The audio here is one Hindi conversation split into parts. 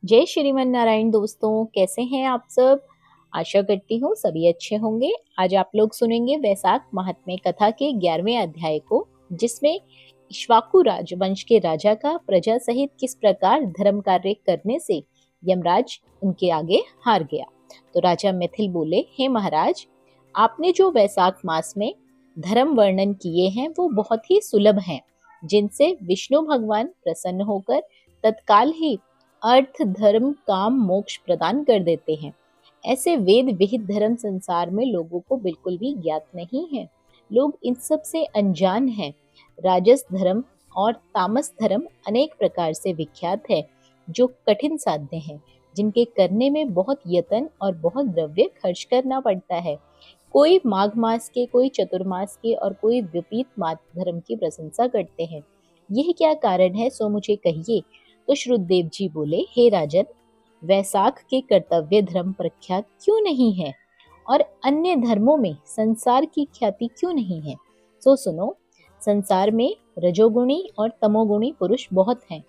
जय श्रीमन नारायण दोस्तों, कैसे हैं आप सब। आशा करती हूँ सभी अच्छे होंगे। आज आप लोग सुनेंगे वैशाख महात्म्य कथा के 11वें अध्याय को, जिसमें इक्ष्वाकु राजवंश के राजा का प्रजा सहित किस प्रकार धर्म कार्य करने से यमराज उनके आगे हार गया। तो राजा मिथिल बोले, हे महाराज, आपने जो वैशाख मास में धर्म वर्णन किए हैं वो बहुत ही सुलभ हैं, जिनसे विष्णु भगवान प्रसन्न होकर तत्काल ही अर्थ धर्म काम मोक्ष प्रदान कर देते हैं। ऐसे वेद विहित धर्म संसार में लोगों को बिल्कुल भी ज्ञात नहीं है। लोग इन सब से अनजान हैं। राजस धर्म और तामस धर्म अनेक प्रकार से विख्यात है, जो कठिन साध्य हैं, जिनके करने में बहुत यत्न और बहुत द्रव्य खर्च करना पड़ता है। कोई माघ मास के, कोई चतुर्मास के और कोई विपरीत मात धर्म की प्रशंसा करते हैं। यह क्या कारण है, सो मुझे कहिए। तो श्रुतदेव जी बोले, हे राजन, वैशाख के कर्तव्य धर्म प्रख्यात क्यों नहीं है और अन्य धर्मों में संसार की ख्याति क्यों नहीं है। सो सुनो, संसार में रजोगुणी और तमोगुणी पुरुष बहुत हैं,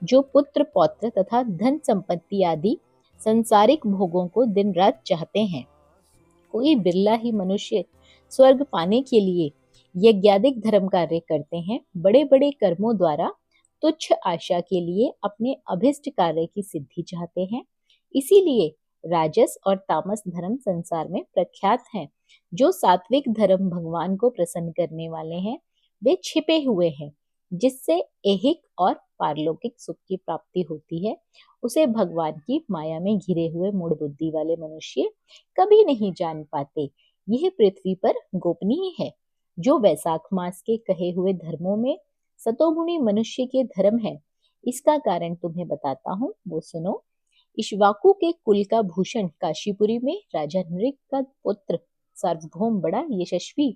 जो पुत्र पौत्र तथा धन संपत्ति आदि संसारिक भोगों को दिन रात चाहते हैं। कोई बिरला ही मनुष्य स्वर्ग पाने के लिए यज्ञादिक धर्म कार्य करते हैं। बड़े बड़े कर्मों द्वारा तुच्छ आशा के लिए अपने अभिष्ट कार्य की सिद्धि चाहते हैं। इसीलिए राजस और तामस धर्म संसार में प्रख्यात हैं। जो सात्विक धर्म भगवान को प्रसन्न करने वाले हैं, वे छिपे हुए हैं। जिससे ऐहिक और पारलौकिक सुख की प्राप्ति होती है, उसे भगवान की माया में घिरे हुए मूढ़ बुद्धि वाले मनुष्य कभी नहीं जान पाते। यह पृथ्वी पर गोपनीय है। जो वैशाख मास के कहे हुए धर्मों में सतोगुणी मनुष्य के धर्म है, इसका कारण तुम्हें बताता हूँ, वो सुनो। इक्ष्वाकु के कुल का भूषण काशीपुरी में राजा नृग का पुत्र सार्वभौम बड़ा यशस्वी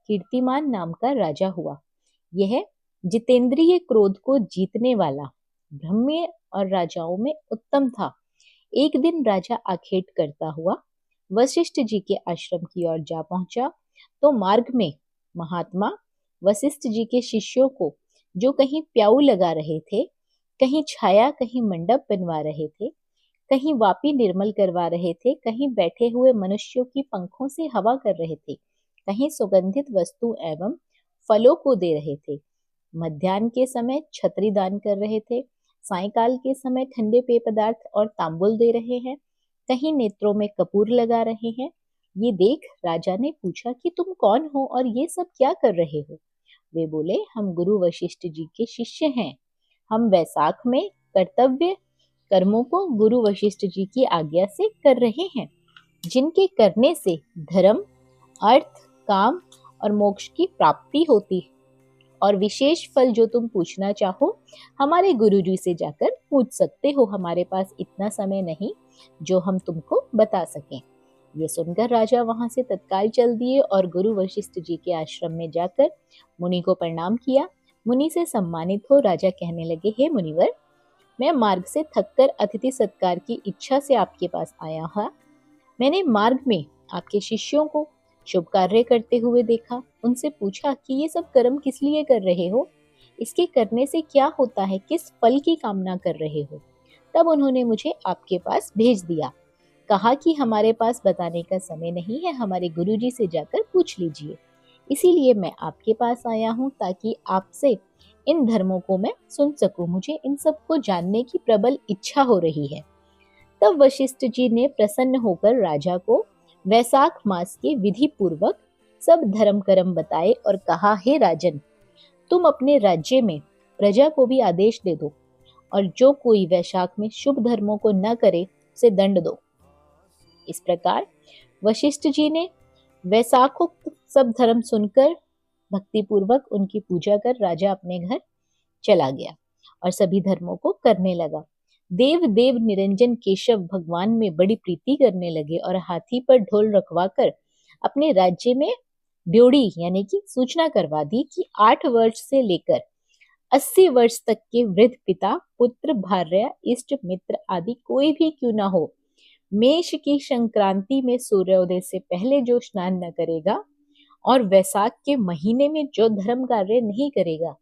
कीर्तिमान नाम का राजा हुआ। यह जितेंद्रिय क्रोध को जीतने वाला ब्रह्म्य और राजाओं में उत्तम था। एक दिन राजा आखेट करता हुआ वशिष्ठ जी के आश्रम की ओर जा पहुंचा, तो मार्ग में महात्मा वशिष्ठ जी के शिष्यों को, जो कहीं प्याऊ लगा रहे थे, कहीं छाया, कहीं मंडप बनवा रहे थे, कहीं वापी निर्मल करवा रहे थे, कहीं बैठे हुए मनुष्यों की पंखों से हवा कर रहे थे, कहीं सुगंधित वस्तु एवं फलों को दे रहे थे, मध्याह्न के समय छत्री दान कर रहे थे, सायकाल के समय ठंडे पेय पदार्थ और तांबुल दे रहे हैं, कहीं नेत्रों में कपूर लगा रहे हैं। ये देख राजा ने पूछा कि तुम कौन हो और ये सब क्या कर रहे हो। वे बोले, हम गुरु वशिष्ठ जी के शिष्य हैं। हम वैशाख में कर्तव्य कर्मों को गुरु वशिष्ठ जी की आज्ञा से कर रहे हैं, जिनके करने से धर्म, अर्थ, काम और मोक्ष की प्राप्ति होती है। और विशेष फल जो तुम पूछना चाहो, हमारे गुरुजी से जाकर पूछ सकते हो। हमारे पास इतना समय नहीं जो हम तुमको बता सकें। ये सुनकर राजा वहां से तत्काल चल दिए और गुरु वशिष्ठ जी के आश्रम में जाकर मुनि को प्रणाम किया। मुनि से सम्मानित हो राजा कहने लगे, हे मुनिवर, मैं मार्ग से थककर अतिथि सत्कार की इच्छा से आपके पास आया हूँ। मैंने मार्ग में आपके शिष्यों को शुभ कार्य करते हुए देखा। उनसे पूछा कि ये सब कर्म किस लिए कर रहे हो, इसके करने से क्या होता है, किस फल की कामना कर रहे हो। तब उन्होंने मुझे आपके पास भेज दिया। कहा कि हमारे पास बताने का समय नहीं है, हमारे गुरुजी से जाकर पूछ लीजिए। इसीलिए मैं आपके पास आया हूँ, ताकि आपसे इन धर्मों को मैं सुन सकूं। मुझे इन सब को जानने की प्रबल इच्छा हो रही है। तब वशिष्ठ जी ने प्रसन्न होकर राजा को वैशाख मास के विधि पूर्वक सब धर्म कर्म बताए और कहा, हे राजन, तुम अपने राज्य में प्रजा को भी आदेश दे दो, और जो कोई वैशाख में शुभ धर्मों को न करे उसे दंड दो। इस प्रकार वशिष्ठ जी ने वैशाखोक्त सब धर्म सुनकर भक्ति पूर्वक उनकी पूजा कर राजा अपने घर चला गया और सभी धर्मों को करने लगा। देव देव निरंजन केशव भगवान में बड़ी प्रीति करने लगे और हाथी पर ढोल रखवाकर अपने राज्य में ड्योढ़ी यानी कि सूचना करवा दी कि 8 वर्ष से लेकर 80 वर्ष तक के वृद्ध पिता, पुत्र, भार्या, इष्ट मित्र आदि कोई भी क्यों न हो, मेष की संक्रांति में सूर्योदय से पहले जो स्नान न करेगा और वैशाख के महीने में जो धर्म कार्य नहीं करेगा,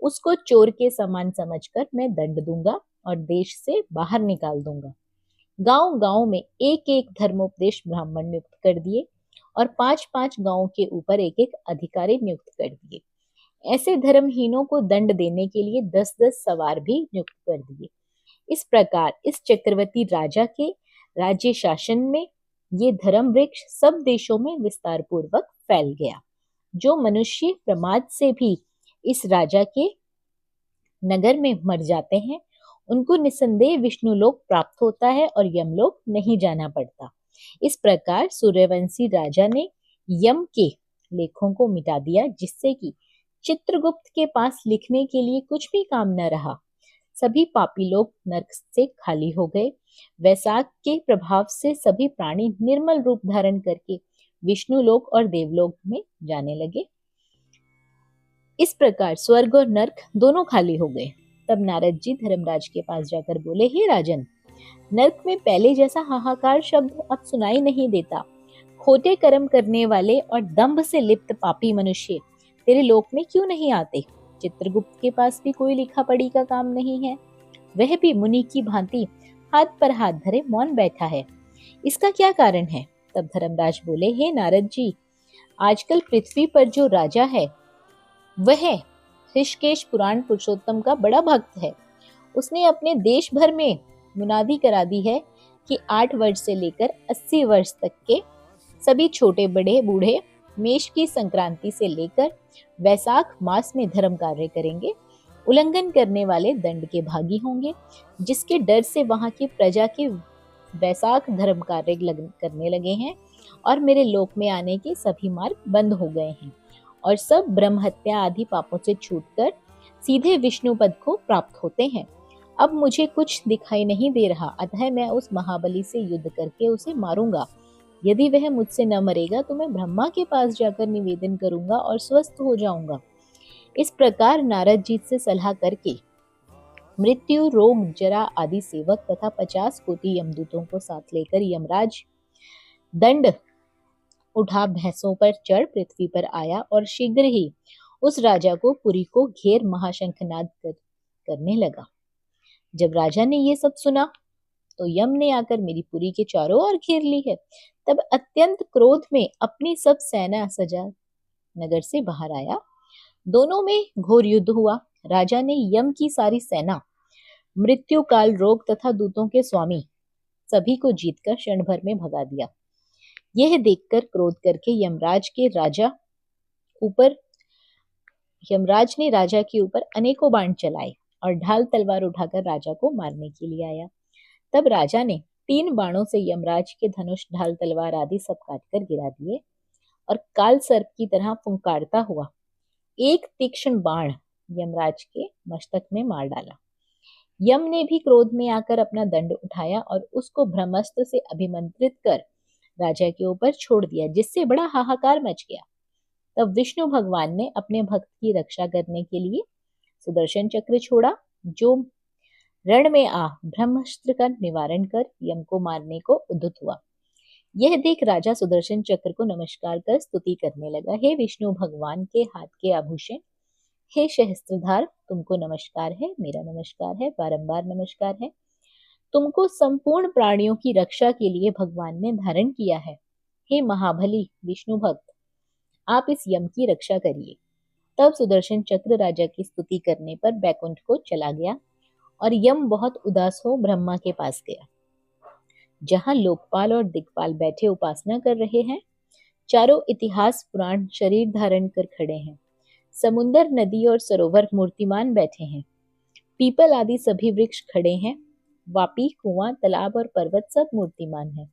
उसको चोर के समान समझकर मैं दंड दूंगा और देश से बाहर निकाल दूंगा। गांव गांव में एक एक धर्मोपदेश ब्राह्मण नियुक्त कर दिए और 5-5 गांवों के ऊपर एक एक अधिकारी नियुक्त कर दिए। ऐसे धर्महीनों को दंड देने के लिए 10-10 सवार भी नियुक्त कर दिए। इस प्रकार इस चक्रवर्ती राजा के राज्य शासन में ये धर्म वृक्ष सब देशों में विस्तार पूर्वक फैल गया। जो मनुष्य प्रमाद से भी इस राजा के नगर में मर जाते हैं, उनको निसंदेह विष्णु लोक प्राप्त होता है और यमलोक नहीं जाना पड़ता। इस प्रकार सूर्यवंशी राजा ने यम के लेखों को मिटा दिया, जिससे कि चित्रगुप्त के पास लिखने के लिए कुछ भी काम न रहा। सभी पापी लोग नरक से खाली हो गए। वैशाख के प्रभाव से सभी प्राणी निर्मल रूप धारण करके विष्णु लोक और देवलोक में जाने लगे। इस प्रकार स्वर्ग और नरक दोनों खाली हो गए। तब नारद जी धर्मराज के पास जाकर बोले, हे राजन, नरक में पहले जैसा हाहाकार शब्द अब सुनाई नहीं देता। खोटे कर्म करने वाले और दंभ से लिप्त पापी मनुष्य तेरे लोक में क्यों नहीं आते? चित्रगुप्त के पास भी कोई लिखा पढ़ी का काम नहीं है, वह भी मुनि की भांति हाथ पर हाथ धरे मौन बैठा है। इसका क्या कारण है? तब धर्मराज बोले, हे नारद जी, आजकल पृथ्वी पर जो राजा है वह ऋषिकेश पुराण पुरुषोत्तम का बड़ा भक्त है। उसने अपने देश भर में मुनादी करा दी है कि 8 वर्ष से लेकर 80 वर्ष तक के सभी छोटे बड़े बूढ़े मेष की संक्रांति से लेकर वैशाख मास में धर्म कार्य करेंगे। उल्लंघन करने वाले दंड के भागी होंगे, जिसके डर से वहां की प्रजा के वैशाख धर्म कार्य करने लगे हैं और मेरे लोक में आने के सभी मार्ग बंद हो गए हैं और सब ब्रह्म हत्या आदि पापों से छूटकर सीधे विष्णु पद को प्राप्त होते हैं। अब मुझे कुछ दिखाई नहीं दे रहा, अतः मैं उस महाबली से युद्ध करके उसे मारूंगा। यदि वह मुझसे न मरेगा तो मैं ब्रह्मा के पास जाकर निवेदन करूंगा और स्वस्थ हो जाऊंगा। इस प्रकार नारद जी से सलाह करके मृत्यु, रोग, जरा आदि सेवक तथा 50 कोटि यमदूतों को साथ लेकर यमराज दंड उठा भैंसों पर चढ़ पृथ्वी पर आया और शीघ्र ही उस राजा को पुरी को घेर महाशंखनाद करने लगा। जब राजा ने ये सब सुना तो यम ने आकर मेरी पुरी के चारों ओर घेर ली है। तब अत्यंत क्रोध में अपनी सब सेना सजा नगर से बाहर आया। दोनों में घोर युद्ध हुआ। राजा ने यम की सारी सेना, मृत्यु, काल, रोग तथा दूतों के स्वामी सभी को जीतकर क्षण भर में भगा दिया। यह देखकर क्रोध करके यमराज ने राजा के ऊपर अनेकों बाण चलाए और ढाल तलवार उठाकर राजा को मारने के लिए आया। तब राजा ने 3 बाणों से यमराज के धनुष, ढाल, तलवार आदि सब काटकर गिरा दिए और काल सर्प की तरह फुंकारता हुआ एक तीक्ष्ण बाण यमराज के मस्तक में मार डाला। यम ने भी क्रोध में आकर अपना दंड उठाया और उसको ब्रह्मास्त्र से अभिमंत्रित कर राजा के ऊपर छोड़ दिया, जिससे बड़ा हाहाकार मच गया। तब विष्णु भगवान ने अपने भक्त की रक्षा करने के लिए सुदर्शन चक्र छोड़ा, जो रण में आ ब्रह्मास्त्र का निवारण कर यम को मारने को उद्यत हुआ। यह देख राजा सुदर्शन चक्र को नमस्कार कर स्तुति करने लगा, हे विष्णु भगवान के हाथ के आभूषण, हे सहस्त्रधार, तुमको नमस्कार है, मेरा नमस्कार है, बारंबार नमस्कार है। तुमको संपूर्ण प्राणियों की रक्षा के लिए भगवान ने धारण किया है। हे महाबली विष्णु भक्त, आप इस यम की रक्षा करिए। तब सुदर्शन चक्र राजा की स्तुति करने पर बैकुंठ को चला गया और यम बहुत उदास हो ब्रह्मा के पास गया, जहां लोकपाल और दिक्पाल बैठे उपासना कर रहे हैं। चारों इतिहास पुराण शरीर धारण कर खड़े हैं। समुन्दर, नदी और सरोवर मूर्तिमान बैठे हैं। पीपल आदि सभी वृक्ष खड़े हैं। वापी, कुआं, तालाब और पर्वत सब मूर्तिमान है।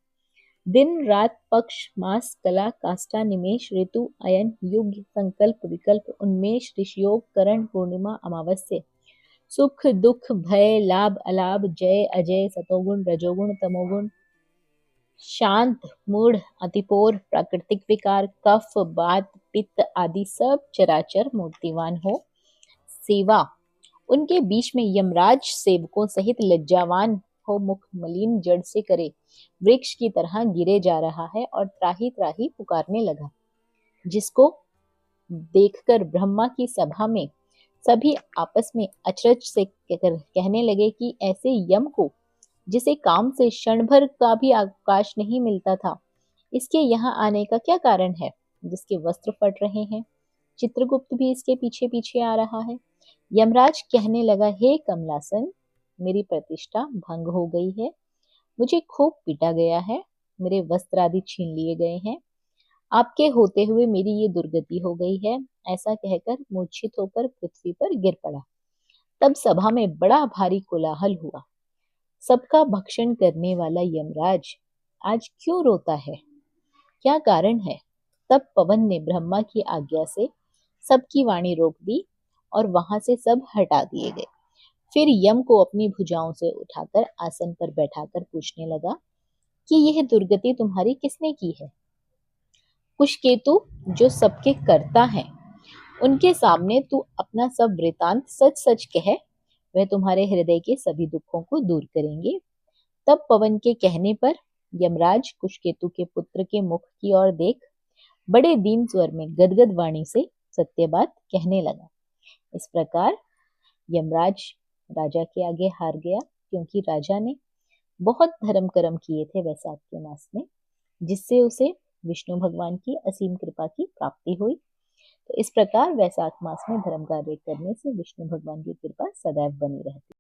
दिन, रात, पक्ष, मास, कला, काष्ठा, निमेष, ऋतु, अयन, युग, संकल्प, विकल्प, उन्मेष, ऋषियोग, करण, पूर्णिमा, अमावस्या, सुख, दुख, भय, लाभ, अलाभ, जय, अजय, सतोगुण, रजोगुण, तमोगुण, शांत, मूढ़, अतिपोर, प्राकृतिक विकार, कफ, बात, पित्त आदि सब चराचर मूर्तिवान हो। सेवा उनके बीच में यमराज सेवकों सहित लज्जावान हो मुख मलिन जड़ से करे वृक्ष की तरह गिरे जा रहा है और त्राही त्राही पुकारने लगा, जिसको देखकर ब्रह्मा की सभा में सभी आपस में अचरज से कहने लगे कि ऐसे यम को, जिसे काम से क्षण भर का भी अवकाश नहीं मिलता था, इसके यहाँ आने का क्या कारण है, जिसके वस्त्र फट रहे हैं। चित्रगुप्त भी इसके पीछे पीछे आ रहा है। यमराज कहने लगा, हे कमलासन, मेरी प्रतिष्ठा भंग हो गई है, मुझे खूब पीटा गया है, मेरे वस्त्र आदि छीन लिए गए हैं, आपके होते हुए मेरी ये दुर्गति हो गई है। ऐसा कहकर मूर्छित होकर पृथ्वी पर गिर पड़ा। तब सभा में बड़ा भारी कोलाहल हुआ। सबका भक्षण करने वाला यमराज आज क्यों रोता है, क्या कारण है। तब पवन ने ब्रह्मा की आज्ञा से सबकी वाणी रोक दी और वहां से सब हटा दिए गए। फिर यम को अपनी भुजाओं से उठाकर आसन पर बैठाकर पूछने लगा कि यह दुर्गति तुम्हारी किसने की है। कुशकेतु, जो सबके कर्ता हैं, उनके सामने तू अपना सब वृतांत सच सच कह, वह तुम्हारे हृदय के सभी दुखों को दूर करेंगे। तब पवन के कहने पर यमराज कुशकेतु के पुत्र के मुख की ओर देख बड़े दीन स्वर में गदगद वाणी से सत्य बात कहने लगा। इस प्रकार यमराज राजा के आगे हार गया, क्योंकि राजा ने बहुत धर्म कर्म किए थे वैसाख के मास में, जिससे उसे विष्णु भगवान की असीम कृपा की प्राप्ति हुई। तो इस प्रकार वैसाख मास में धर्म कार्य करने से विष्णु भगवान की कृपा सदैव बनी रहती है।